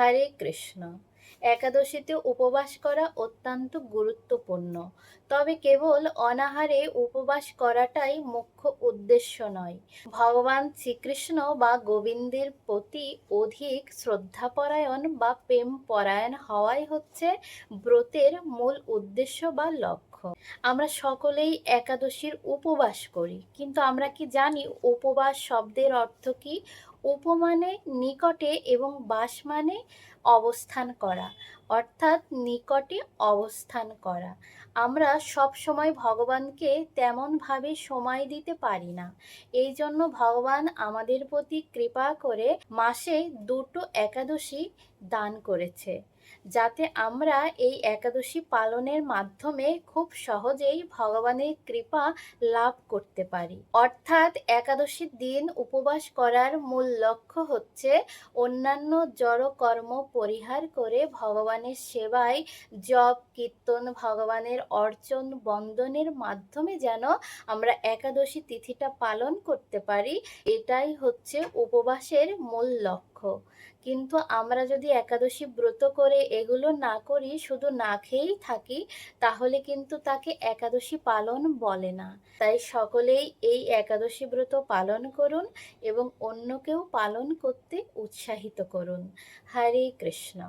হরে কৃষ্ণ। একাদশীতে উপবাস করা অত্যন্ত গুরুত্বপূর্ণ। তবে কেবল অনাহারে উপবাস করাটাই মুখ্য উদ্দেশ্য নয়। ভগবান শ্রীকৃষ্ণ বা গোবিন্দের প্রতি অধিক শ্রদ্ধাপরায়ণ বা প্রেমপরায়ণ হওয়াই হচ্ছে ব্রতের মূল উদ্দেশ্য বা লক্ষ্য। আমরা সকলেই একাদশীর উপবাস করি, কিন্তু আমরা কি জানি উপবাস শব্দের অর্থ কি? উপ মানে নিকটে এবং বাস মানে অবস্থান করা, অর্থাৎ নিকটে অবস্থান করা। আমরা সব সময় ভগবানকে তেমনভাবে সময় দিতে পারি না। এই জন্য ভগবান আমাদের প্রতি কৃপা করে মাসে দুটো একাদশী দান করেছে, যাতে আমরা এই একাদশী পালনের মাধ্যমে খুব সহজেই ভগবানের কৃপা লাভ করতে পারি। অর্থাৎ একাদশীর দিন উপবাস করার মূল লক্ষ্য হচ্ছে অন্যান্য জড় কর্ম পরিহার করে ভগবানের সেবায় জপ কীর্তন, ভগবানের অর্চন বন্দনের মাধ্যমে যেন আমরা একাদশী তিথিটা পালন করতে পারি, এটাই হচ্ছে উপবাসের মূল লক্ষ্য। কিন্তু আমরা যদি একাদশী ব্রত করে এগুলো না করি, শুধু না খেয়েই থাকি, তাহলে কিন্তু তাকে একাদশী পালন বলে না। তাই সকলেই এই একাদশী ব্রত পালন করুন এবং অন্যকেও পালন করতে উৎসাহিত করুন। হরে কৃষ্ণ।